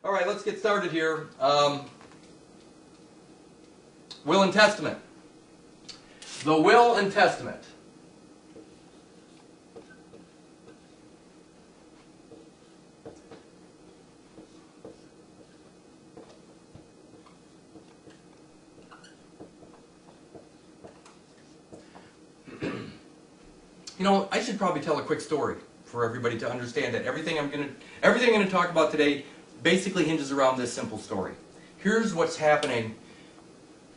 All right, let's get started here. Will and Testament. The Will and Testament. You know, I should probably tell a quick story for everybody to understand that everything I'm going to talk about today basically hinges around this simple story. Here's what's happening,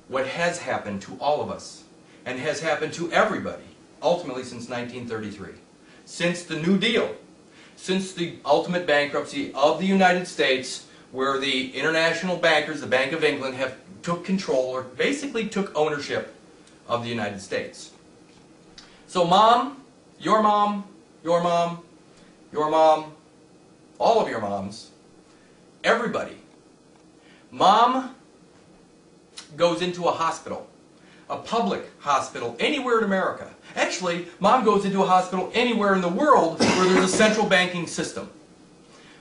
what has happened to all of us, and has happened to everybody, ultimately since 1933. Since the New Deal, since the ultimate bankruptcy of the United States, where the international bankers, the Bank of England, took control, or basically took ownership of the United States. So mom, your mom, your mom, your mom, all of your moms, everybody. Mom goes into a hospital, a public hospital, anywhere in America. Actually, mom goes into a hospital anywhere in the world where there's a central banking system.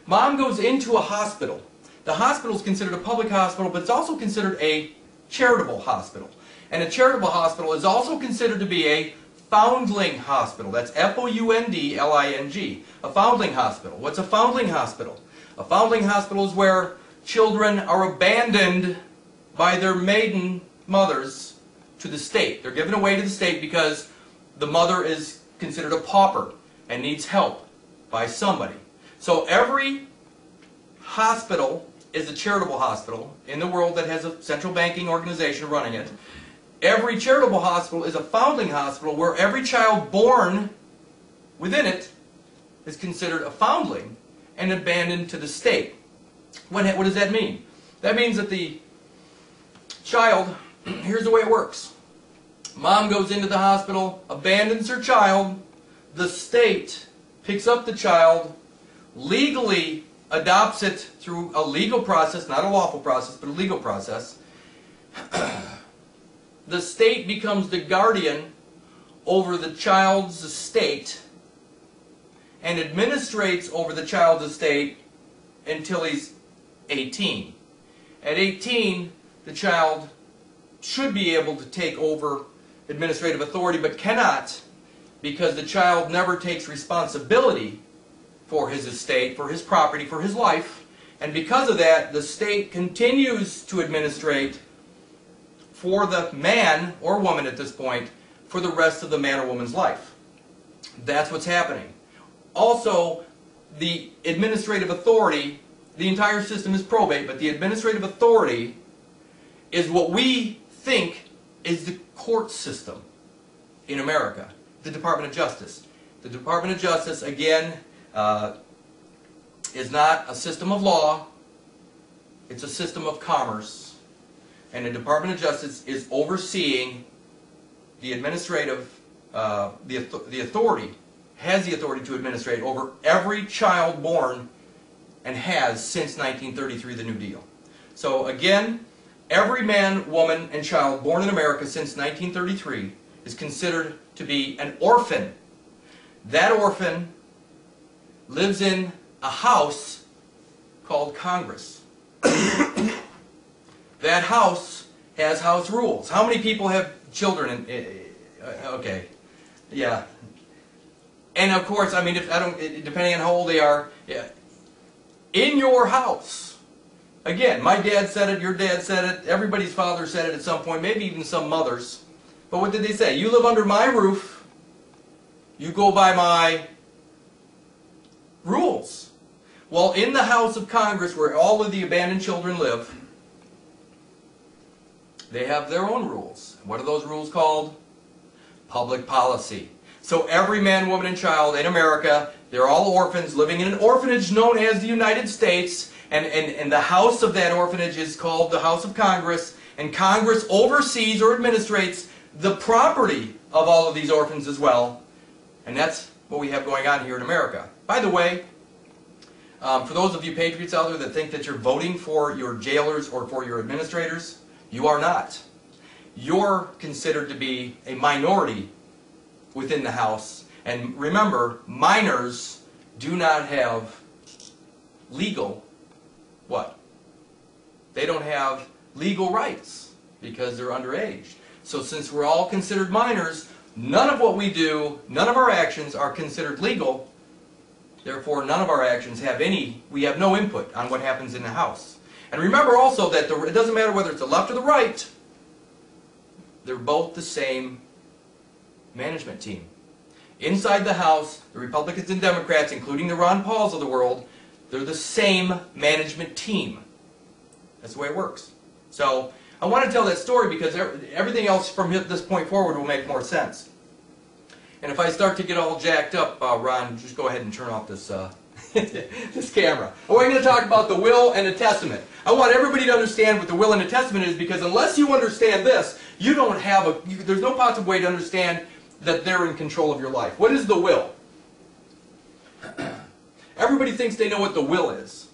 Mom goes into a hospital. The hospital is considered a public hospital, but it's also considered a charitable hospital. And a charitable hospital is also considered to be a foundling hospital. That's F-O-U-N-D-L-I-N-G. A foundling hospital. What's a foundling hospital? A foundling hospital is where children are abandoned by their maiden mothers to the state. They're given away to the state because the mother is considered a pauper and needs help by somebody. So every hospital is a charitable hospital in the world that has a central banking organization running it. Every charitable hospital is a foundling hospital where every child born within it is considered a foundling and abandoned to the state. What does that mean? That means that the child, here's the way it works. Mom goes into the hospital, abandons her child, the state picks up the child, legally adopts it through a legal process, not a lawful process, but a legal process. The state becomes the guardian over the child's estate and administrates over the child's estate until he's 18. At 18, the child should be able to take over administrative authority, but cannot, because the child never takes responsibility for his estate, for his property, for his life, and because of that, the state continues to administrate for the man or woman at this point for the rest of the man or woman's life. That's what's happening. Also, the administrative authority, the entire system is probate, but the administrative authority is what we think is the court system in America, the Department of Justice. The Department of Justice, again, is not a system of law, it's a system of commerce. And the Department of Justice is overseeing the administrative, the authority, has the authority to administrate over every child born and has since 1933, the New Deal. So again, every man, woman, and child born in America since 1933 is considered to be an orphan. That orphan lives in a house called Congress. That house has house rules. How many people have children? Okay, yeah. And of course, I mean, depending on how old they are, yeah. In your house. Again, my dad said it, your dad said it, everybody's father said it at some point, maybe even some mothers. But what did they say? You live under my roof, you go by my rules. Well, in the House of Congress, where all of the abandoned children live, they have their own rules. What are those rules called? Public policy. So every man, woman, and child in America, they're all orphans living in an orphanage known as the United States, and the house of that orphanage is called the House of Congress, and Congress oversees or administrates the property of all of these orphans as well. And that's what we have going on here in America. By the way, for those of you patriots out there that think that you're voting for your jailers or for your administrators, you are not. You're considered to be a minority within the House. And remember, minors do not have legal what? They don't have legal rights because they're underage. So since we're all considered minors, none of what we do, none of our actions are considered legal. Therefore, none of our actions have we have no input on what happens in the house. And remember also that it doesn't matter whether it's the left or the right, they're both the same management team. Inside the House, the Republicans and Democrats, including the Ron Pauls of the world, they're the same management team. That's the way it works. So, I want to tell that story because everything else from this point forward will make more sense. And if I start to get all jacked up, Ron, just go ahead and turn off this this camera. And we're going to talk about the will and the testament. I want everybody to understand what the will and the testament is, because unless you understand this, you don't have there's no possible way to understand that they're in control of your life. What is the will? Everybody thinks they know what the will is.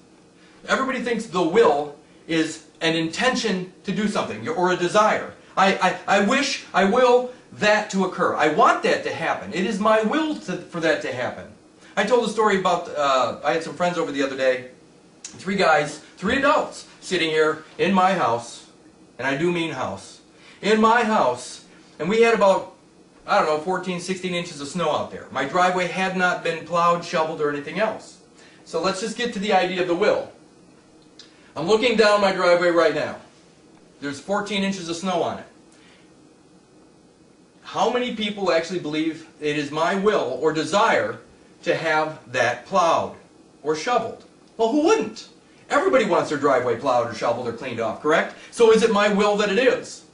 Everybody thinks the will is an intention to do something, or a desire. I wish, I will that to occur. I want that to happen. It is my will for that to happen. I told a story about, I had some friends over the other day, 3 guys, 3 adults, sitting here in my house, and I do mean house, in my house, and we had about, I don't know, 14, 16 inches of snow out there. My driveway had not been plowed, shoveled, or anything else. So let's just get to the idea of the will. I'm looking down my driveway right now. There's 14 inches of snow on it. How many people actually believe it is my will or desire to have that plowed or shoveled? Well, who wouldn't? Everybody wants their driveway plowed or shoveled or cleaned off, correct? So is it my will that it is?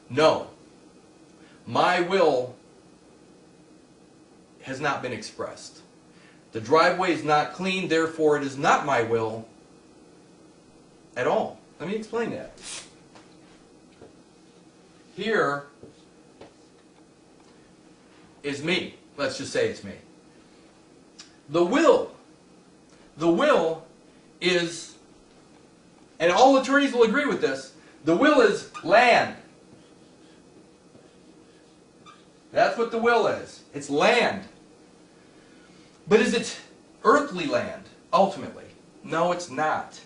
No. My will has not been expressed. The driveway is not clean, therefore it is not my will at all. Let me explain that. Here is me. Let's just say it's me. The will is, and all attorneys will agree with this, the will is land. That's what the will is. It's land. But is it earthly land, ultimately? No, it's not.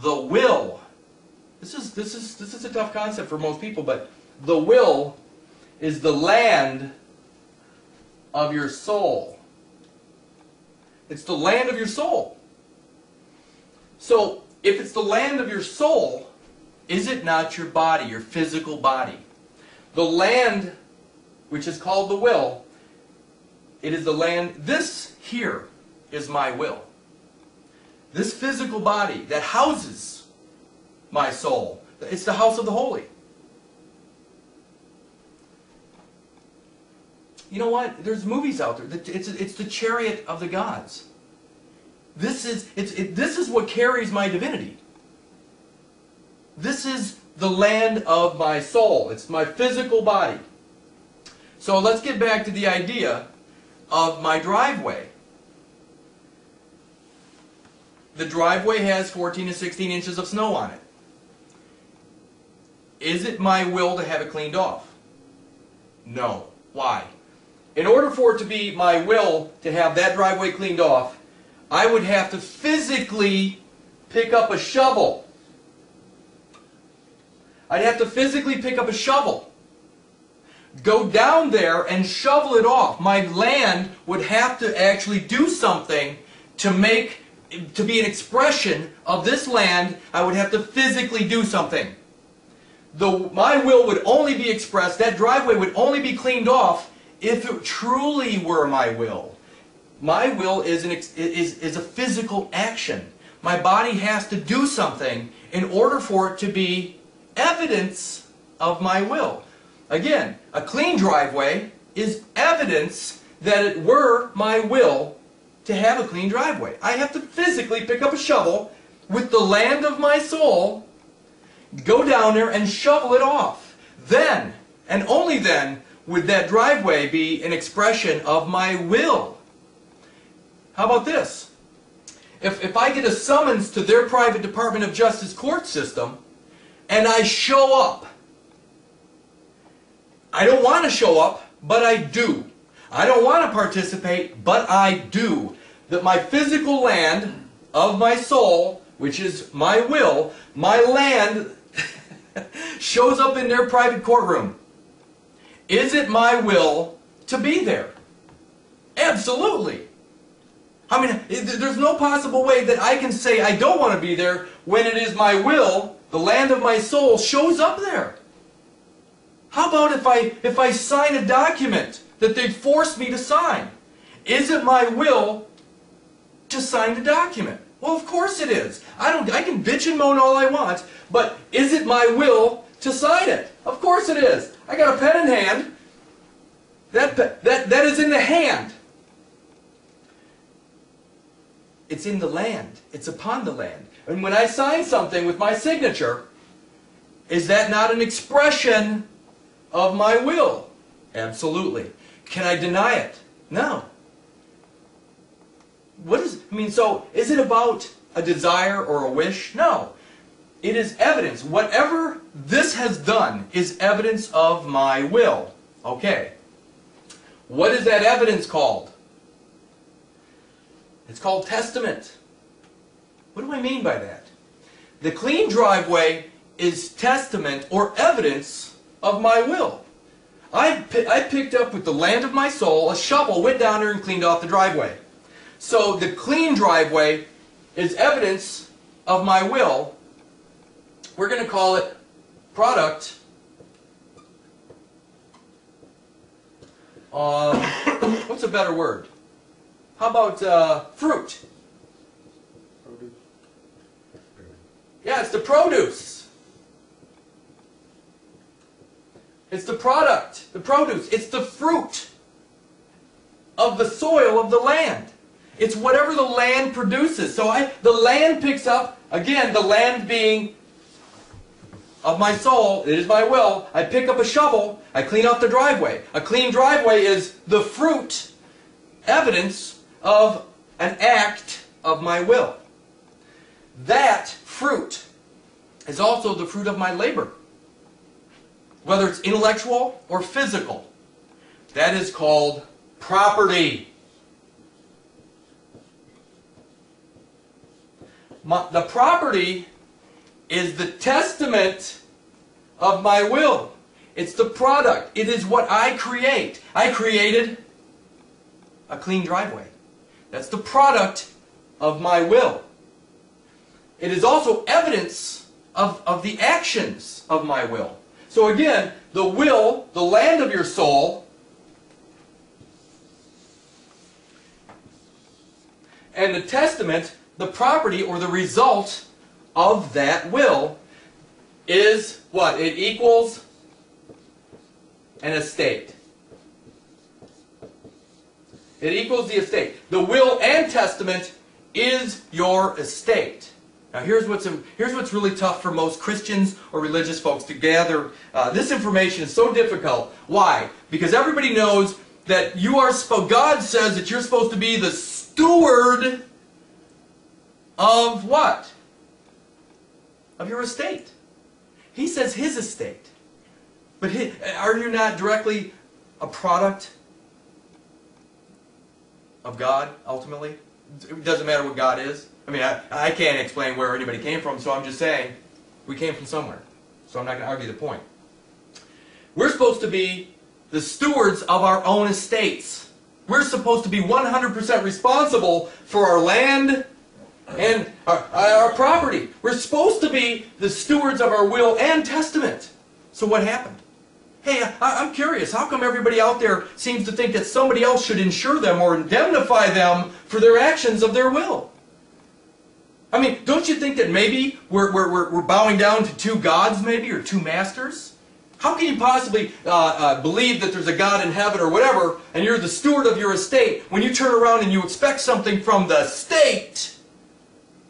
The will, this is a tough concept for most people, but the will is the land of your soul. It's the land of your soul. So, if it's the land of your soul, is it not your body, your physical body? The land, which is called the will, it is the land, this here is my will. This physical body that houses my soul, it's the house of the holy. You know what? There's movies out there. It's the chariot of the gods. This is what carries my divinity. This is the land of my soul. It's my physical body. So let's get back to the idea of my driveway. The driveway has 14 to 16 inches of snow on it. Is it my will to have it cleaned off? No. Why? In order for it to be my will to have that driveway cleaned off, I would have to physically pick up a shovel. I'd have to physically pick up a shovel, go down there and shovel it off. My land would have to actually do something to be an expression of this land. I would have to physically do something. My will would only be expressed, that driveway would only be cleaned off if it truly were my will. My will is a physical action. My body has to do something in order for it to be evidence of my will. Again, a clean driveway is evidence that it were my will to have a clean driveway. I have to physically pick up a shovel with the land of my soul, go down there and shovel it off. Then, and only then, would that driveway be an expression of my will. How about this? If I get a summons to their private Department of Justice court system, and I show up, I don't want to show up, but I do. I don't want to participate, but I do. That my physical land of my soul which is my will, my land, shows up in their private courtroom. Is it my will to be there? Absolutely. I mean, there's no possible way that I can say I don't want to be there when it is my will, the land of my soul, shows up there. How about if I sign a document that they force me to sign? Is it my will to sign the document? Well, of course it is. I can bitch and moan all I want, but is it my will to sign it? Of course it is. I got a pen in hand. That is in the hand. It's in the land. It's upon the land. And when I sign something with my signature, is that not an expression of my will? Absolutely. Can I deny it? No. So is it about a desire or a wish? No. It is evidence. Whatever this has done is evidence of my will. Okay. What is that evidence called? It's called testament. What do I mean by that? The clean driveway is testament or evidence of my will. I picked up with the land of my soul a shovel, went down there and cleaned off the driveway. So the clean driveway is evidence of my will. We're going to call it product. What's a better word? How about fruit? Produce. Yeah, it's the produce. It's the product, the produce. It's the fruit of the soil of the land. It's whatever the land produces. So the land picks up, again, the land being of my soul, it is my will. I pick up a shovel, I clean off the driveway. A clean driveway is the fruit, evidence of an act of my will. That fruit is also the fruit of my labor. Whether it's intellectual or physical. That is called property. The property is the testament of my will. It's the product. It is what I create. I created a clean driveway. That's the product of my will. It is also evidence of the actions of my will. So again, the will, the land of your soul, and the testament, the property or the result of that will is what? It equals an estate. It equals the estate. The will and testament is your estate. Now here's what's really tough for most Christians or religious folks to gather. This information is so difficult. Why? Because everybody knows that God says that you're supposed to be the steward of what? Of your estate. He says his estate. But are you not directly a product of God, ultimately? It doesn't matter what God is. I mean, I can't explain where anybody came from, so I'm just saying we came from somewhere. So I'm not going to argue the point. We're supposed to be the stewards of our own estates. We're supposed to be 100% responsible for our land and our property. We're supposed to be the stewards of our will and testament. So what happened? Hey, I'm curious. How come everybody out there seems to think that somebody else should insure them or indemnify them for their actions of their will? I mean, don't you think that maybe we're bowing down to two gods, maybe, or two masters? How can you possibly believe that there's a God in heaven or whatever, and you're the steward of your estate, when you turn around and you expect something from the state,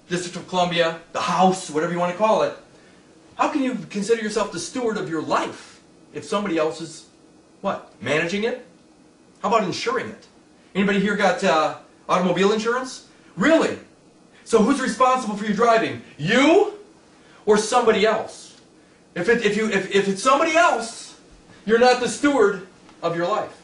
District of Columbia, the House, whatever you want to call it? How can you consider yourself the steward of your life if somebody else is, what, managing it? How about insuring it? Anybody here got automobile insurance? Really? So who's responsible for your driving? You or somebody else? If it's somebody else, you're not the steward of your life.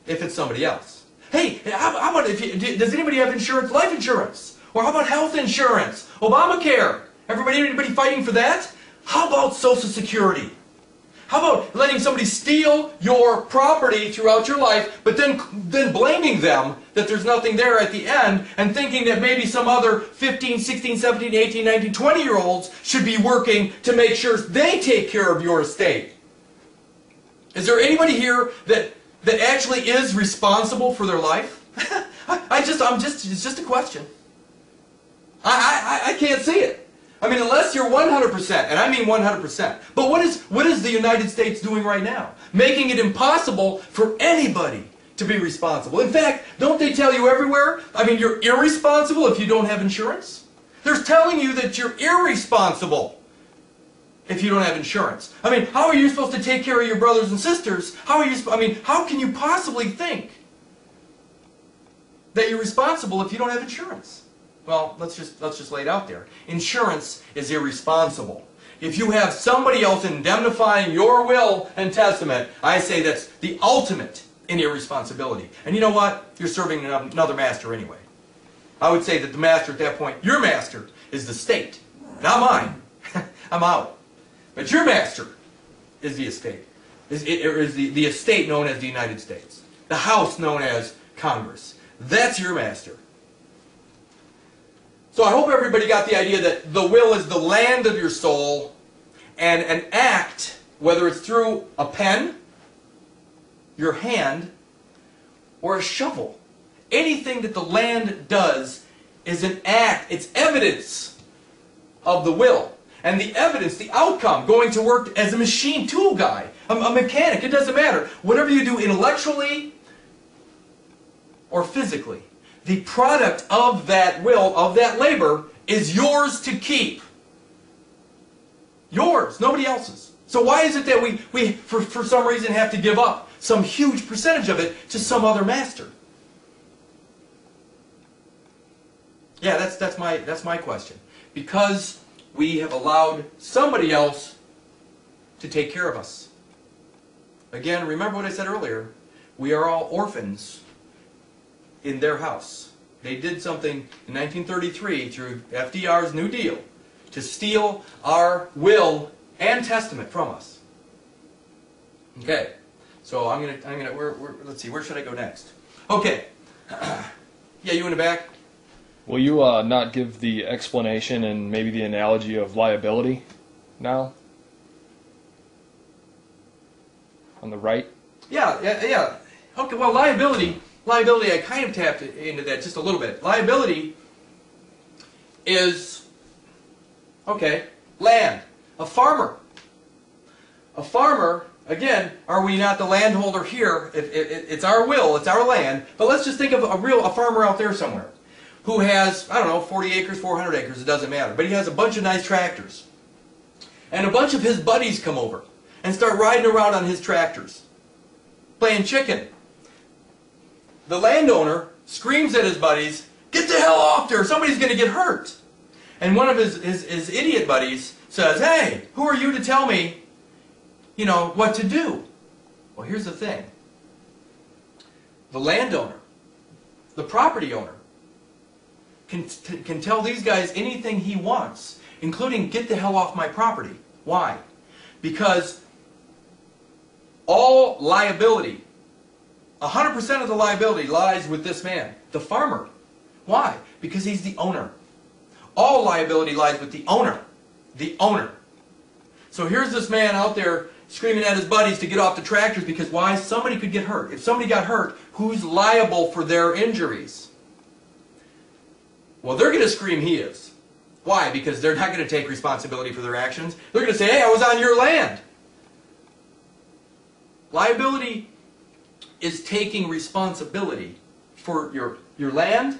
If it's somebody else. Hey, how about does anybody have insurance, life insurance? Or how about health insurance? Obamacare. Anybody fighting for that? How about Social Security? How about letting somebody steal your property throughout your life, but then blaming them that there's nothing there at the end, and thinking that maybe some other 15, 16, 17, 18, 19, 20-year-olds should be working to make sure they take care of your estate? Is there anybody here that actually is responsible for their life? It's just a question. I can't see it. I mean, unless you're 100%, and I mean 100%. But what is the United States doing right now? Making it impossible for anybody to be responsible. In fact, don't they tell you everywhere? I mean, you're irresponsible if you don't have insurance. They're telling you that you're irresponsible if you don't have insurance. I mean, how are you supposed to take care of your brothers and sisters? How can you possibly think that you're responsible if you don't have insurance? Well, let's just lay it out there. Insurance is irresponsible. If you have somebody else indemnifying your will and testament, I say that's the ultimate in irresponsibility. And you know what? You're serving another master anyway. I would say that the master at that point, your master, is the state. Not mine. I'm out. But your master is the estate. Is the estate known as the United States. The House known as Congress. That's your master. So I hope everybody got the idea that the will is the land of your soul, and an act, whether it's through a pen, your hand, or a shovel. Anything that the land does is an act. It's evidence of the will. And the evidence, the outcome, going to work as a machine tool guy, a mechanic, it doesn't matter. Whatever you do intellectually or physically, the product of that will, of that labor, is yours to keep. Yours, nobody else's. So why is it that we for some reason have to give up some huge percentage of it to some other master? Yeah, that's my question. Because we have allowed somebody else to take care of us. Again, remember what I said earlier. We are all orphans in their house. They did something in 1933 through FDR's New Deal to steal our will and testament from us. Okay, so let's see, where should I go next? Okay, yeah, you in the back? Will you not give the explanation and maybe the analogy of liability now? On the right? Yeah. Okay, well, liability, I kind of tapped into that just a little bit. Liability is, okay, land. A farmer. A farmer, again, are we not the landholder here? It's our will, it's our land. But let's just think of a farmer out there somewhere who has, I don't know, 40 acres, 400 acres, it doesn't matter. But he has a bunch of nice tractors. And a bunch of his buddies come over and start riding around on his tractors, playing chicken. The landowner screams at his buddies, "Get the hell off there, somebody's going to get hurt." And one of his idiot buddies says, "Hey, who are you to tell me, what to do?" Well, here's the thing. The landowner, the property owner, can tell these guys anything he wants, including get the hell off my property. Why? Because all liability, 100% of the liability lies with this man, the farmer. Why? Because he's the owner. All liability lies with the owner. The owner. So here's this man out there screaming at his buddies to get off the tractors because why? Somebody could get hurt. If somebody got hurt, who's liable for their injuries? Well, they're going to scream he is. Why? Because they're not going to take responsibility for their actions. They're going to say, "Hey, I was on your land." Liability is taking responsibility for your land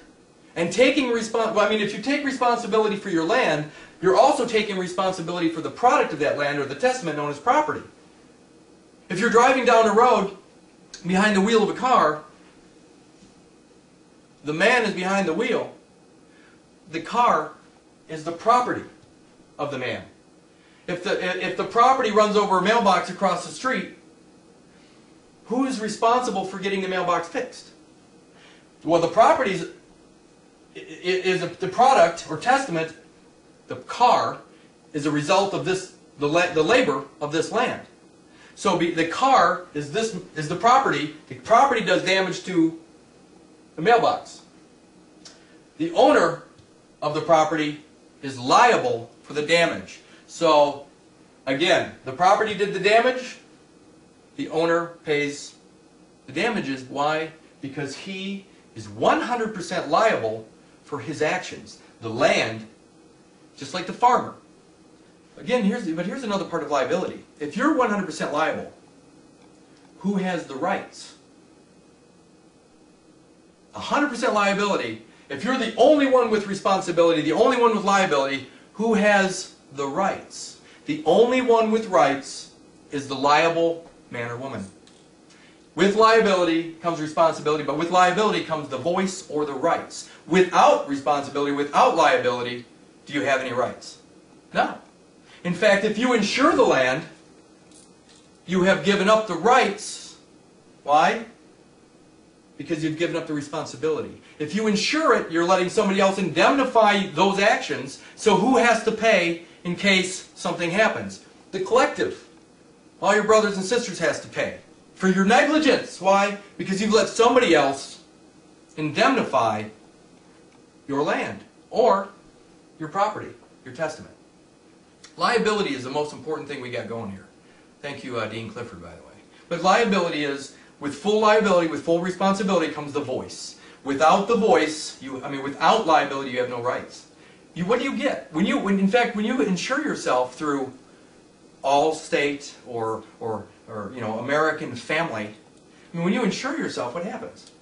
and taking if you take responsibility for your land, you're also taking responsibility for the product of that land or the testament known as property. If you're driving down a road behind the wheel of a car, the man is behind the wheel. The car is the property of the man. If the property runs over a mailbox across the street, who is responsible for getting the mailbox fixed? Well, the property is the product or testament. The car is a result of this, the labor of this land. So the car is the property. The property does damage to the mailbox. The owner of the property is liable for the damage. So again, the property did the damage. The owner pays the damages. Why? Because he is 100% liable for his actions. The land, just like the farmer. Again, here's another part of liability. If you're 100% liable, who has the rights? 100% liability. If you're the only one with responsibility, the only one with liability, who has the rights? The only one with rights is the liable man or woman. With liability comes responsibility, but with liability comes the voice or the rights. Without responsibility, without liability, do you have any rights? No. In fact, if you insure the land, you have given up the rights. Why? Because you've given up the responsibility. If you insure it, you're letting somebody else indemnify those actions, so who has to pay in case something happens? The collective. All your brothers and sisters has to pay for your negligence. Why? Because you've let somebody else indemnify your land or your property, your testament. Liability is the most important thing we got going here. Thank you, Dean Clifford, by the way. But liability is, with full liability, with full responsibility comes the voice. Without the voice, without liability, you have no rights. What do you get? In fact, when you insure yourself through Allstate or American Family, when you insure yourself, what happens?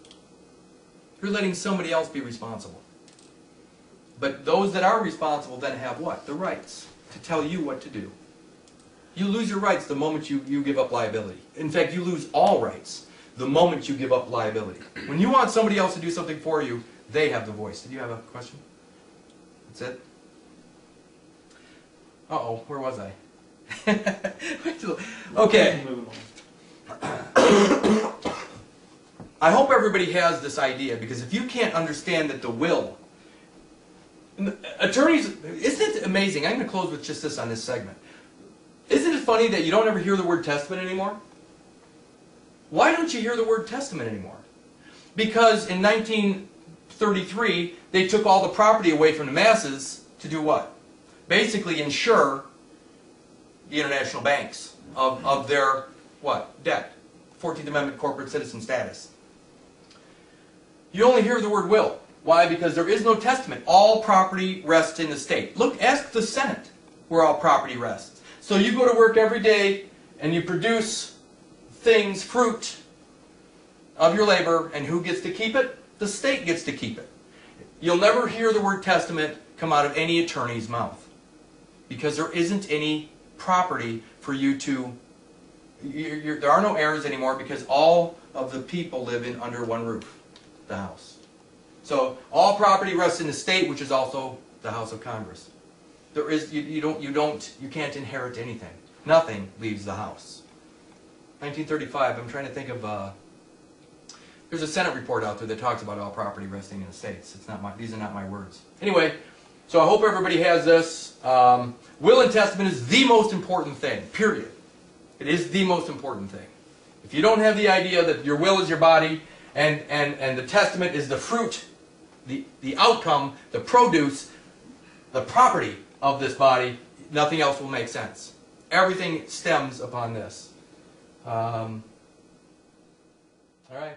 You're letting somebody else be responsible. But those that are responsible then have what? The rights to tell you what to do. You lose your rights the moment you give up liability. In fact, you lose all rights the moment you give up liability. When you want somebody else to do something for you, they have the voice. Did you have a question? That's it? Uh-oh, where was I? Okay. I hope everybody has this idea, because if you can't understand that the will... Attorneys, isn't it amazing? I'm going to close with just this on this segment. Isn't it funny that you don't ever hear the word testament anymore? Why don't you hear the word testament anymore? Because in 1933, they took all the property away from the masses to do what? Basically insure the international banks of their, what? Debt. 14th Amendment corporate citizen status. You only hear the word will. Why? Because there is no testament. All property rests in the state. Look, ask the Senate where all property rests. So you go to work every day and you produce things, fruit of your labor, and who gets to keep it? The state gets to keep it. You'll never hear the word testament come out of any attorney's mouth, because there isn't any property for you to... there are no heirs anymore, because all of the people live in under one roof, the house. So all property rests in the state, which is also the House of Congress. There is you can't inherit anything. Nothing leaves the house. 1935. I'm trying to think of. There's a Senate report out there that talks about all property resting in the states. These are not my words. Anyway, so I hope everybody has this. Will and testament is the most important thing. Period. It is the most important thing. If you don't have the idea that your will is your body, and the testament is the fruit, the outcome, the produce, the property of this body, nothing else will make sense. Everything stems upon this. All right.